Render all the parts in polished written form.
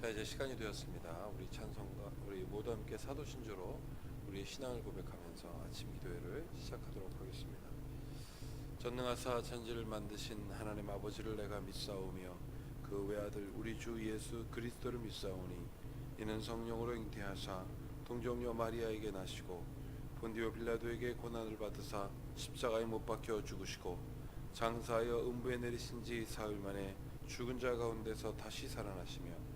자, 이제 시간이 되었습니다. 우리 찬송가, 우리 모두 함께 사도신조로 우리의 신앙을 고백하면서 아침 기도회를 시작하도록 하겠습니다. 전능하사 천지를 만드신 하나님 아버지를 내가 믿사오며 그 외아들 우리 주 예수 그리스도를 믿사오니 이는 성령으로 잉태하사 동정녀 마리아에게 나시고 본디오 빌라도에게 고난을 받으사 십자가에 못 박혀 죽으시고 장사하여 음부에 내리신 지 사흘 만에 죽은 자 가운데서 다시 살아나시며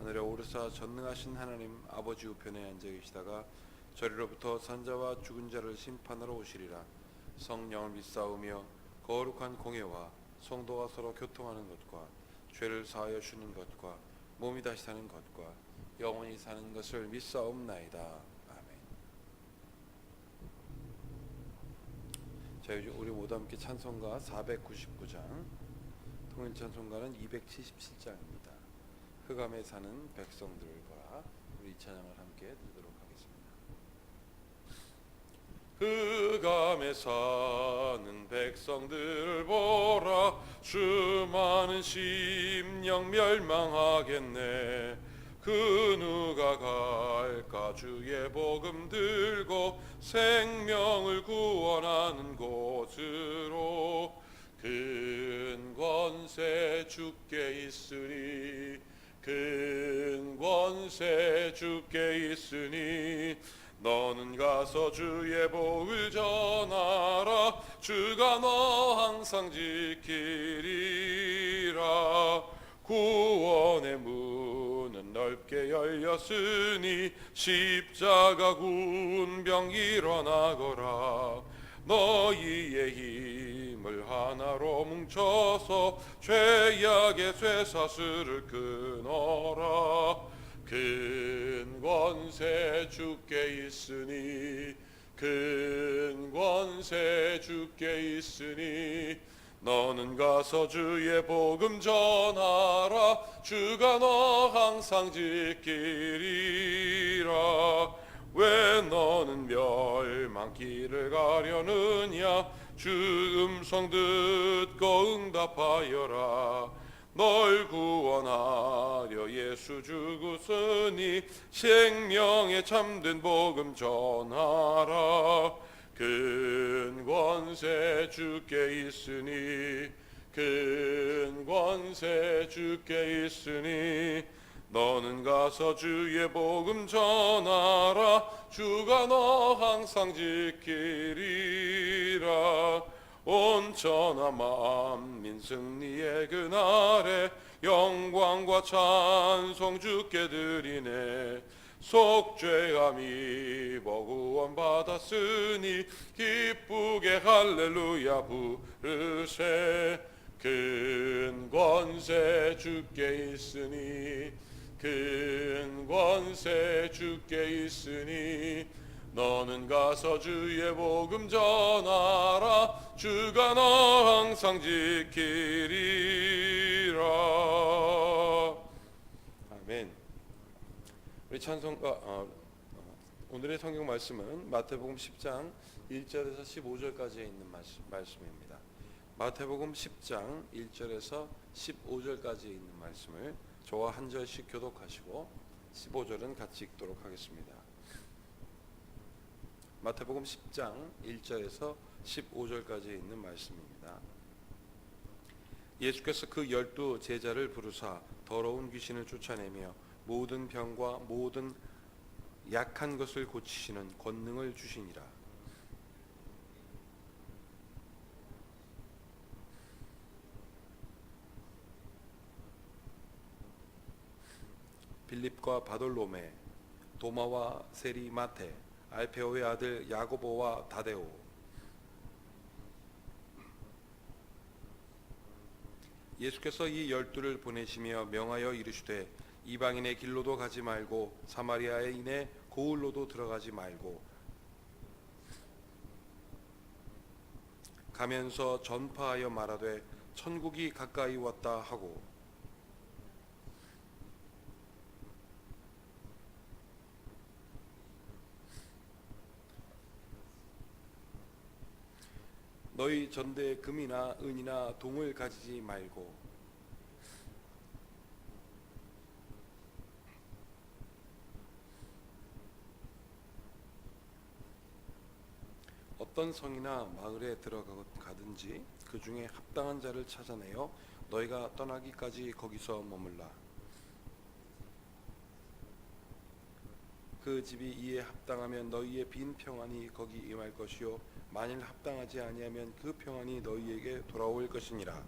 하늘에 오르사 전능하신 하나님 아버지 우편에 앉아 계시다가 저리로부터 산자와 죽은 자를 심판하러 오시리라. 성령을 믿사오며 거룩한 공예와 성도가 서로 교통하는 것과 죄를 사하여 주는 것과 몸이 다시 사는 것과 영원히 사는 것을 믿사옵나이다. 아멘. 자, 요즘 우리 모두 함께 찬송가 499장, 통일 찬송가는 277장입니다. 흑암에 사는 백성들과 우리 찬양을 함께 드리도록 하겠습니다. 흑암에 사는 백성들 보라, 주 많은 심령 멸망하겠네. 그 누가 갈까 주의 복음 들고 생명을 구원하는 곳으로. 큰 권세 주께 있으니 큰 권세 주께 있으니 너는 가서 주의 복을 전하라. 주가 너 항상 지키리라. 구원의 문은 넓게 열렸으니 십자가 군병 일어나거라. 너희의 힘을 하나로 뭉쳐서 죄악의 쇠사슬을 끊어라. 큰 권세 주께 있으니 큰 권세 주께 있으니 너는 가서 주의 복음 전하라. 주가 너 항상 지키리라. 왜 너는 멸망길을 가려느냐. 주 음성 듣고 응답하여라. 널 구원하려 예수 죽으시니 생명에 참된 복음 전하라. 큰 권세 주께 있으니 큰 권세 주께 있으니 너는 가서 주의 복음 전하라. 주가 너 항상 지키리라. 온 천하 만민 승리의 그날에 영광과 찬송 주께 드리네. 속죄함 입어 구원 받았으니 기쁘게 할렐루야 부르세. 큰 권세 주께 있으니 큰 권세 주께 있으니 너는 가서 주의 복음 전하라. 주가 너 항상 지키리라. 아멘. 우리 찬송가 오늘의 성경 말씀은 마태복음 10장 1절에서 15절까지에 있는 말씀입니다. 마태복음 10장 1절에서 15절까지에 있는 말씀을 저와 한 절씩 교독하시고 15절은 같이 읽도록 하겠습니다. 마태복음 10장 1절에서 15절까지 있는 말씀입니다. 예수께서 그 12 제자를 부르사 더러운 귀신을 쫓아내며 모든 병과 모든 약한 것을 고치시는 권능을 주시니라. 빌립과 바돌로메, 도마와 세리 마테, 알페오의 아들 야고보와 다데오, 예수께서 이 12를 보내시며 명하여 이르시되 이방인의 길로도 가지 말고 사마리아인의 고을로도 들어가지 말고 가면서 전파하여 말하되 천국이 가까이 왔다 하고 너희 전대에 금이나 은이나 동을 가지지 말고 어떤 성이나 마을에 들어가든지 그 중에 합당한 자를 찾아내어 너희가 떠나기까지 거기서 머물라. 그 집이 이에 합당하면 너희의 빈 평안이 거기 임할 것이요 만일 합당하지 아니하면 그 평안이 너희에게 돌아올 것이니라.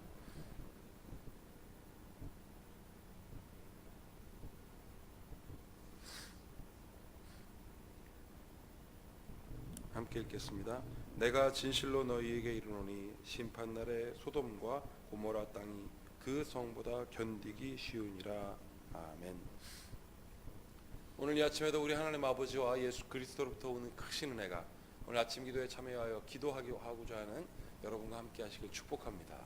함께 읽겠습니다. 내가 진실로 너희에게 이르노니 심판날에 소돔과 고모라 땅이 그 성보다 견디기 쉬우니라. 아멘. 오늘 이 아침에도 우리 하나님 아버지와 예수 그리스도로부터 오는 크신 은혜가 오늘 아침 기도에 참여하여 기도하고자 하는 여러분과 함께 하시길 축복합니다.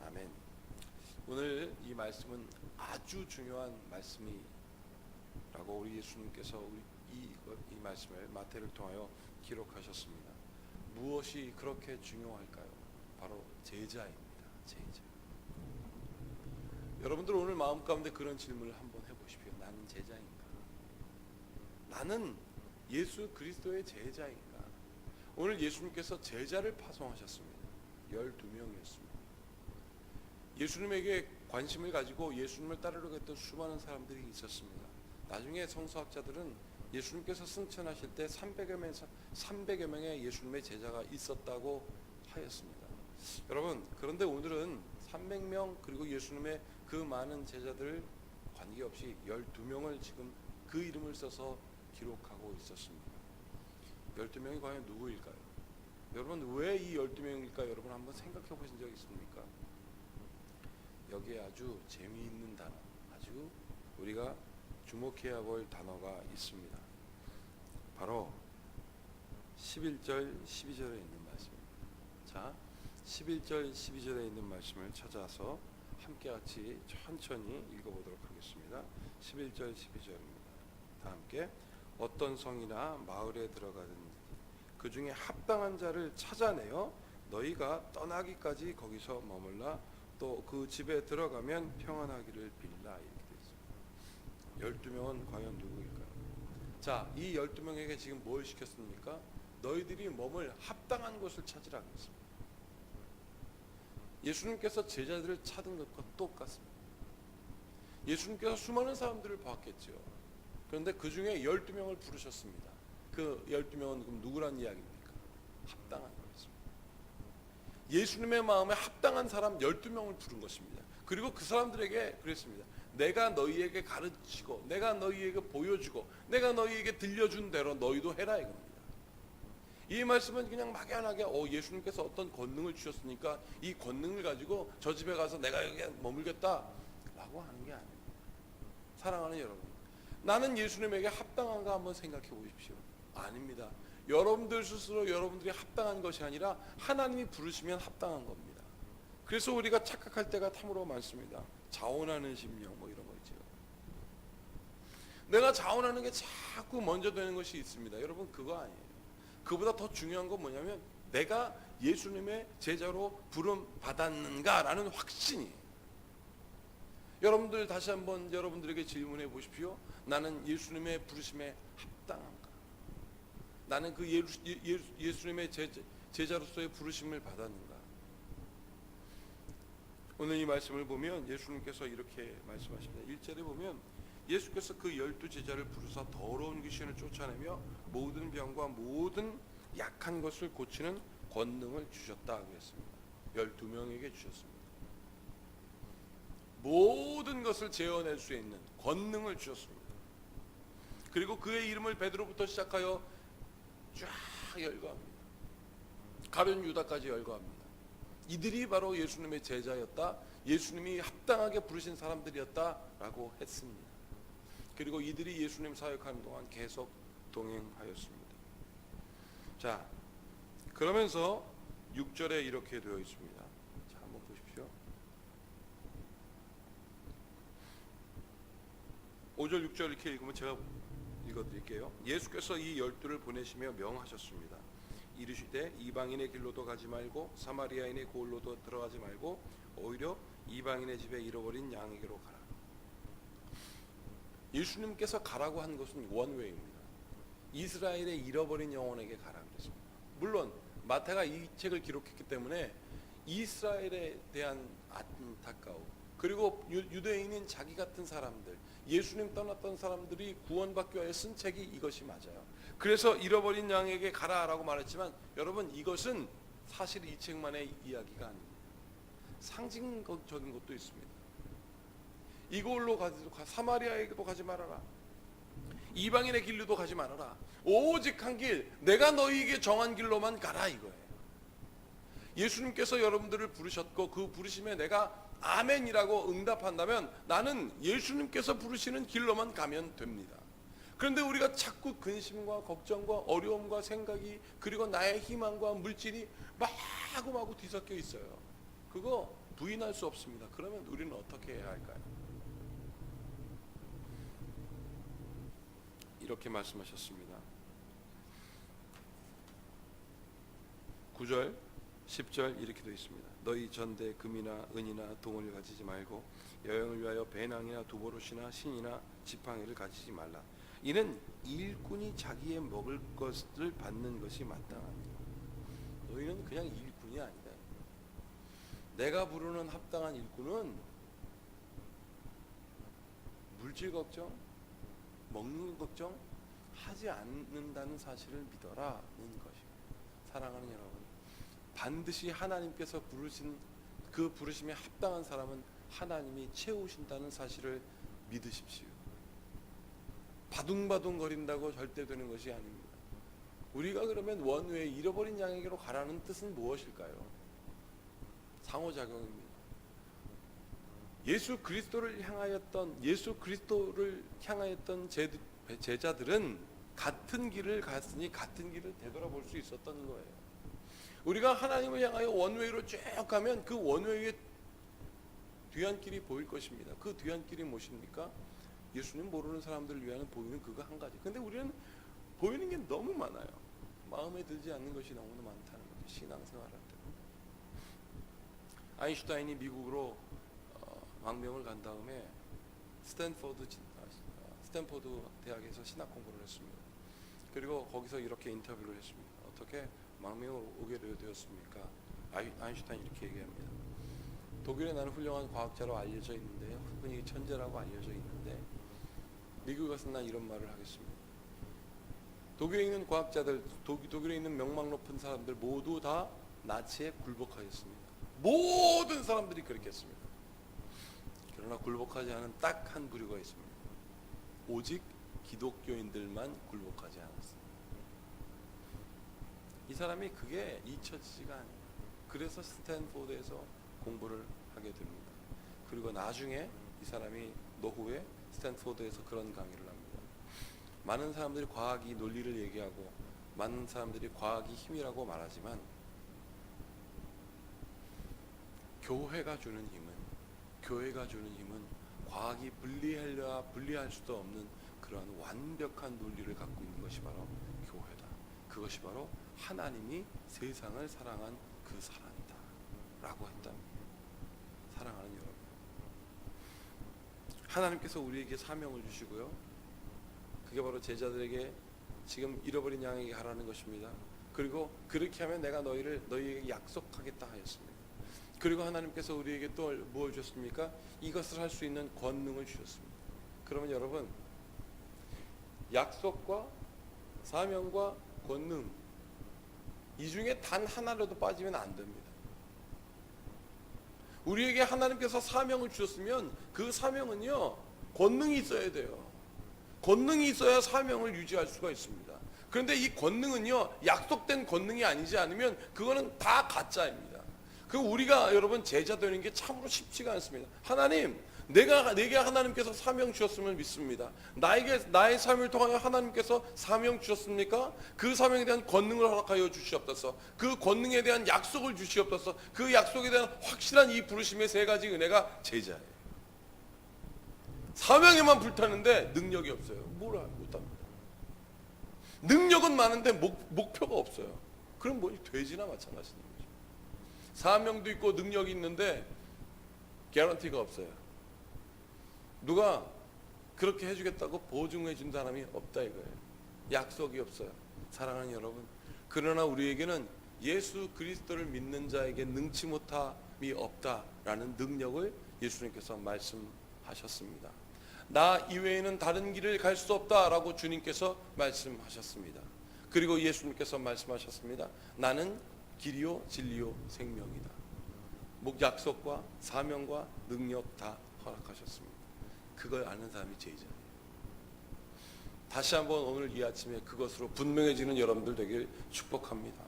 아멘. 오늘 이 말씀은 아주 중요한 말씀이라고 우리 예수님께서 이 말씀을 마태를 통하여 기록하셨습니다. 무엇이 그렇게 중요할까요? 바로 제자입니다. 제자. 여러분들 오늘 마음 가운데 그런 질문을 한번 해보십시오. 나는 제자인가? 나는 예수 그리스도의 제자인가? 오늘 예수님께서 제자를 파송하셨습니다. 12명이었습니다. 예수님에게 관심을 가지고 예수님을 따르려고 했던 수많은 사람들이 있었습니다. 나중에 성서학자들은 예수님께서 승천하실 때 300여 명의 예수님의 제자가 있었다고 하였습니다. 여러분, 그런데 오늘은 300명 그리고 예수님의 그 많은 제자들 관계없이 12명을 지금 그 이름을 써서 기록하고 있었습니다. 12명이 과연 누구일까요? 여러분, 왜 이 12명일까요? 여러분 한번 생각해 보신 적 있습니까? 여기에 아주 재미있는 단어, 아주 우리가 주목해야 볼 단어가 있습니다. 바로 11절 12절에 있는 말씀입니다. 자, 11절 12절에 있는 말씀을 찾아서 함께 같이 천천히 읽어보도록 하겠습니다. 11절 12절입니다. 다 함께. 어떤 성이나 마을에 들어가든지 그 중에 합당한 자를 찾아내어 너희가 떠나기까지 거기서 머물라. 또 그 집에 들어가면 평안하기를 빌라. 이렇게 되어 있습니다. 12명은 과연 누구일까요? 자, 이 12명에게 지금 뭘 시켰습니까? 너희들이 머물 합당한 곳을 찾으라고 했습니다. 예수님께서 제자들을 찾은 것과 똑같습니다. 예수님께서 수많은 사람들을 봤겠죠. 그런데 그 중에 12명을 부르셨습니다. 그 12명은 그럼 누구란 이야기입니까? 합당한 거였습니다. 예수님의 마음에 합당한 사람 12명을 부른 것입니다. 그리고 그 사람들에게 그랬습니다. 내가 너희에게 가르치고 내가 너희에게 보여주고 내가 너희에게 들려준 대로 너희도 해라 이겁니다. 이 말씀은 그냥 막연하게 예수님께서 어떤 권능을 주셨으니까 이 권능을 가지고 저 집에 가서 내가 여기 머물겠다 라고 하는 게 아닙니다. 사랑하는 여러분, 나는 예수님에게 합당한가 한번 생각해 보십시오. 아닙니다. 여러분들 스스로 여러분들이 합당한 것이 아니라 하나님이 부르시면 합당한 겁니다. 그래서 우리가 착각할 때가 참으로 많습니다. 자원하는 심령 뭐 이런 거 있죠. 내가 자원하는 게 자꾸 먼저 되는 것이 있습니다. 여러분, 그거 아니에요. 그보다 더 중요한 건 뭐냐면 내가 예수님의 제자로 부름 받았는가라는 확신이. 여러분들 다시 한번 여러분들에게 질문해 보십시오. 나는 예수님의 부르심에 합당한가? 나는 그 예수님의 제자로서의 부르심을 받았는가? 오늘 이 말씀을 보면 예수님께서 이렇게 말씀하십니다. 1절에 보면 예수께서 그 12제자를 부르사 더러운 귀신을 쫓아내며 모든 병과 모든 약한 것을 고치는 권능을 주셨다고 했습니다. 12명에게 주셨습니다. 모든 것을 제어낼 수 있는 권능을 주셨습니다. 그리고 그의 이름을 베드로부터 시작하여 쫙 열거합니다. 가룟 유다까지 열거합니다. 이들이 바로 예수님의 제자였다, 예수님이 합당하게 부르신 사람들이었다라고 했습니다. 그리고 이들이 예수님 사역하는 동안 계속 동행하였습니다. 자, 그러면서 6절에 이렇게 되어 있습니다. 자, 한번 보십시오. 5절 6절 이렇게 읽으면 제가 읽어드릴게요. 예수께서 이 12를 보내시며 명하셨습니다. 이르시되 이방인의 길로도 가지 말고 사마리아인의 고을로도 들어가지 말고 오히려 이방인의 집에 잃어버린 양에게로 가라. 예수님께서 가라고 한 것은 원웨이입니다. 이스라엘의 잃어버린 영혼에게 가라 그랬습니다. 물론 마태가 이 책을 기록했기 때문에 이스라엘에 대한 안타까움, 그리고 유대인인 자기 같은 사람들, 예수님 떠났던 사람들이 구원받기 위해 쓴 책이 이것이 맞아요. 그래서 잃어버린 양에게 가라라고 말했지만 여러분, 이것은 사실 이 책만의 이야기가 아닙니다. 상징적인 것도 있습니다. 이곳으로 사마리아에게도 가지 말아라, 이방인의 길로도 가지 말아라, 오직 한 길, 내가 너희에게 정한 길로만 가라, 이거예요. 예수님께서 여러분들을 부르셨고 그 부르심에 내가 아멘이라고 응답한다면 나는 예수님께서 부르시는 길로만 가면 됩니다. 그런데 우리가 자꾸 근심과 걱정과 어려움과 생각이, 그리고 나의 희망과 물질이 마구마구 뒤섞여 있어요. 그거 부인할 수 없습니다. 그러면 우리는 어떻게 해야 할까요? 이렇게 말씀하셨습니다. 9절 10절 이렇게 되어 있습니다. 너희 전대 금이나 은이나 동을 가지지 말고 여행을 위하여 배낭이나 두보롯이나 신이나 지팡이를 가지지 말라. 이는 일꾼이 자기의 먹을 것을 받는 것이 마땅합니다. 너희는 그냥 일꾼이 아니다. 내가 부르는 합당한 일꾼은 물질 걱정, 먹는 걱정 하지 않는다는 사실을 믿어라는 것입니다. 사랑하는 여러분, 반드시 하나님께서 부르신 그 부르심에 합당한 사람은 하나님이 채우신다는 사실을 믿으십시오. 바둥바둥 거린다고 절대 되는 것이 아닙니다. 우리가 그러면 원웨이, 잃어버린 양에게로 가라는 뜻은 무엇일까요? 상호작용입니다. 예수 그리스도를 향하였던 제자들은 같은 길을 갔으니 같은 길을 되돌아볼 수 있었던 거예요. 우리가 하나님을 향하여 원웨이로 쭉 가면 그 원웨이의 뒤안길이 보일 것입니다. 그 뒤안길이 무엇입니까? 예수님 모르는 사람들을 위하여 보이는 그거 한 가지. 근데 우리는 보이는 게 너무 많아요. 마음에 들지 않는 것이 너무나 많다는 거죠. 신앙생활할 때. 아인슈타인이 미국으로 망명을 간 다음에 스탠포드 대학에서 신학 공부를 했습니다. 그리고 거기서 이렇게 인터뷰를 했습니다. 어떻게 망명을 오게 되었습니까? 아인슈타인이 이렇게 얘기합니다. 독일에 나는 훌륭한 과학자로 알려져 있는데요, 흔히 천재라고 알려져 있는데 미국에 가서 난 이런 말을 하겠습니다. 독일에 있는 과학자들, 독일에 있는 명망 높은 사람들 모두 다 나치에 굴복하였습니다. 모든 사람들이 그렇게 했습니다. 그러나 굴복하지 않은 딱 한 부류가 있습니다. 오직 기독교인들만 굴복하지 않았습니다. 이 사람이 그게 잊혀지지가 않아요. 그래서 스탠포드에서 공부를 하게 됩니다. 그리고 나중에 이 사람이 노후에 스탠포드에서 그런 강의를 합니다. 많은 사람들이 과학이 논리를 얘기하고 많은 사람들이 과학이 힘이라고 말하지만 교회가 주는 힘은 과학이 분리할 수도 없는 그러한 완벽한 논리를 갖고 있는 것이 바로 교회다. 그것이 바로 하나님이 세상을 사랑한 그 사랑이다 라고 했답니다. 사랑하는 여러분, 하나님께서 우리에게 사명을 주시고요, 그게 바로 제자들에게 지금 잃어버린 양에게 가라는 것입니다. 그리고 그렇게 하면 내가 너희에게 약속하겠다 하였습니다. 그리고 하나님께서 우리에게 또 무엇을 주셨습니까? 이것을 할 수 있는 권능을 주셨습니다. 그러면 여러분, 약속과 사명과 권능, 이 중에 단 하나라도 빠지면 안 됩니다. 우리에게 하나님께서 사명을 주셨으면 그 사명은요, 권능이 있어야 돼요. 권능이 있어야 사명을 유지할 수가 있습니다. 그런데 이 권능은요, 약속된 권능이 아니지 않으면 그거는 다 가짜입니다. 그 우리가 여러분 제자 되는 게 참으로 쉽지가 않습니다. 하나님, 내게 하나님께서 사명 주셨음을 믿습니다. 나의 삶을 통하여 하나님께서 사명 주셨습니까? 그 사명에 대한 권능을 허락하여 주시옵소서. 그 권능에 대한 약속을 주시옵소서. 그 약속에 대한 확실한 이 부르심의 세 가지 은혜가 제자예요. 사명에만 불타는데 능력이 없어요. 뭘 못합니다. 능력은 많은데 목표가 없어요. 그럼 뭐 돼지나 마찬가지입니다. 사명도 있고 능력이 있는데 개런티가 없어요. 누가 그렇게 해주겠다고 보증해 준 사람이 없다 이거예요. 약속이 없어요. 사랑하는 여러분, 그러나 우리에게는 예수 그리스도를 믿는 자에게 능치 못함이 없다라는 능력을 예수님께서 말씀하셨습니다. 나 이외에는 다른 길을 갈 수 없다라고 주님께서 말씀하셨습니다. 그리고 예수님께서 말씀하셨습니다. 나는 길이요 진리요 생명이다. 약속과 사명과 능력 다 허락하셨습니다. 그걸 아는 사람이 제자예요. 다시 한번 오늘 이 아침에 그것으로 분명해지는 여러분들 되길 축복합니다.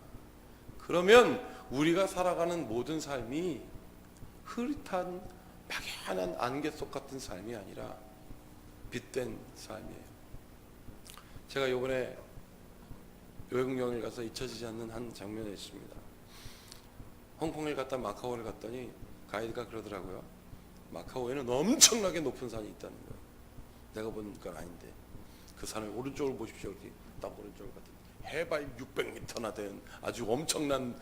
그러면 우리가 살아가는 모든 삶이 흐릿한 막연한 안개 속 같은 삶이 아니라 빛된 삶이에요. 제가 이번에 외국 여행을 가서 잊혀지지 않는 한 장면이 있습니다. 홍콩을 갔다 마카오를 갔더니 가이드가 그러더라고요. 마카오에는 엄청나게 높은 산이 있다는 거예요. 내가 본 건 아닌데 그 산을 오른쪽으로 보십시오. 이렇게 딱 오른쪽으로 갔더니 해발 600m나 된 아주 엄청난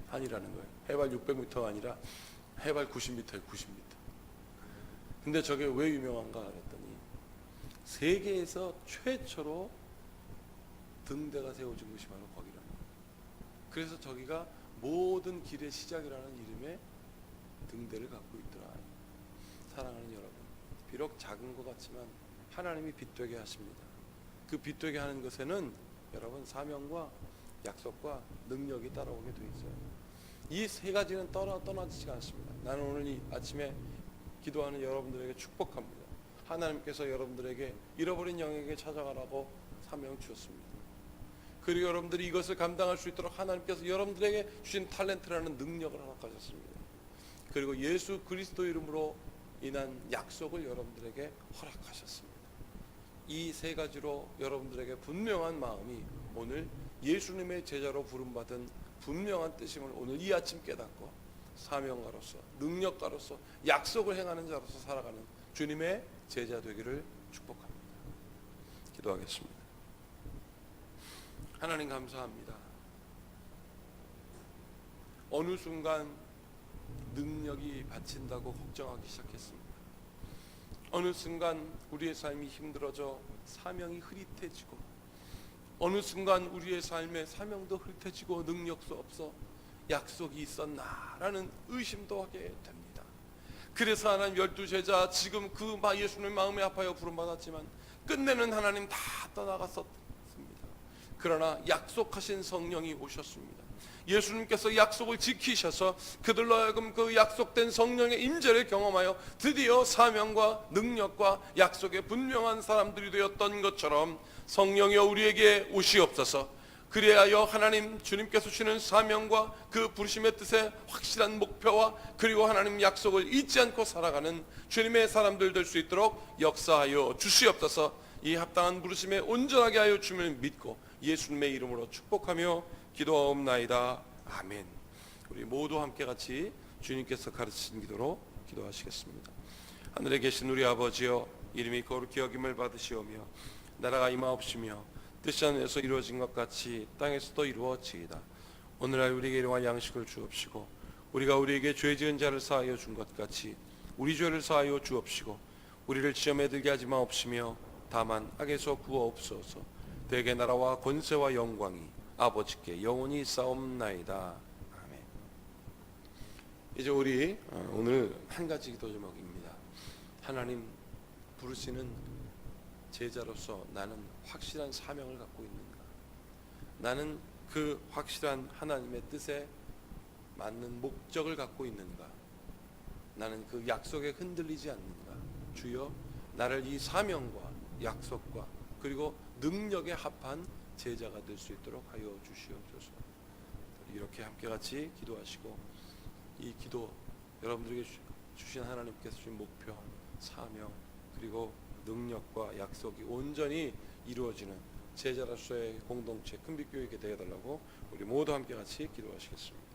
산이라는 거예요. 해발 600m가 아니라 해발 90m예요. 90m. 근데 저게 왜 유명한가 그랬더니 세계에서 최초로 등대가 세워진 곳이 바로 거기라는 거예요. 그래서 저기가 모든 길의 시작이라는 이름의 등대를 갖고 있더라. 사랑하는 여러분, 비록 작은 것 같지만 하나님이 빛되게 하십니다. 그 빛되게 하는 것에는 여러분 사명과 약속과 능력이 따라오게 돼 있어요. 이 세 가지는 떠나지가 않습니다. 나는 오늘 이 아침에 기도하는 여러분들에게 축복합니다. 하나님께서 여러분들에게 잃어버린 영역에 찾아가라고 사명 주셨습니다. 그리고 여러분들이 이것을 감당할 수 있도록 하나님께서 여러분들에게 주신 탤런트라는 능력을 허락하셨습니다. 그리고 예수 그리스도 이름으로 인한 약속을 여러분들에게 허락하셨습니다. 이 세 가지로 여러분들에게 분명한 마음이 오늘 예수님의 제자로 부름받은 분명한 뜻임을 오늘 이 아침 깨닫고 사명가로서 능력가로서 약속을 행하는 자로서 살아가는 주님의 제자 되기를 축복합니다. 기도하겠습니다. 하나님 감사합니다. 어느 순간 능력이 받친다고 걱정하기 시작했습니다. 어느 순간 우리의 삶이 힘들어져 사명이 흐릿해지고 어느 순간 우리의 삶에 사명도 흐릿해지고 능력도 없어 약속이 있었나라는 의심도 하게 됩니다. 그래서 하나님 12제자 지금 그 예수님 마음에 아파요 부름받았지만 끝내는 하나님 다 떠나갔었습니다. 그러나 약속하신 성령이 오셨습니다. 예수님께서 약속을 지키셔서 그들로 하여금 그 약속된 성령의 임재를 경험하여 드디어 사명과 능력과 약속의 분명한 사람들이 되었던 것처럼 성령이여 우리에게 오시옵소서. 그리하여 하나님 주님께서 주시는 사명과 그 부르심의 뜻의 확실한 목표와 그리고 하나님 약속을 잊지 않고 살아가는 주님의 사람들 될 수 있도록 역사하여 주시옵소서. 이 합당한 부르심에 온전하게 하여 주님을 믿고 예수님의 이름으로 축복하며 기도하옵나이다. 아멘. 우리 모두 함께 같이 주님께서 가르치신 기도로 기도하시겠습니다. 하늘에 계신 우리 아버지여, 이름이 거룩히 여김을 받으시오며 나라가 임하옵시며 뜻이 하늘에서 이루어진 것 같이 땅에서도 이루어지이다. 오늘날 우리에게 일용할 양식을 주옵시고 우리가 우리에게 죄 지은 자를 사하여 준 것 같이 우리 죄를 사하여 주옵시고 우리를 시험에 들게 하지 마옵시며 다만 악에서 구하옵소서. 대개 나라와 권세와 영광이 아버지께 영원히 싸움나이다. 아멘. 이제 우리 오늘 한 가지 기도 제목입니다. 하나님 부르시는 제자로서 나는 확실한 사명을 갖고 있는가? 나는 그 확실한 하나님의 뜻에 맞는 목적을 갖고 있는가? 나는 그 약속에 흔들리지 않는가? 주여 나를 이 사명과 약속과 그리고 능력에 합한 제자가 될 수 있도록 하여 주시옵소서. 이렇게 함께 같이 기도하시고 이 기도 여러분들에게 주신 하나님께서 주신 목표, 사명 그리고 능력과 약속이 온전히 이루어지는 제자로서의 공동체 큰빛교회가 되어달라고 우리 모두 함께 같이 기도하시겠습니다.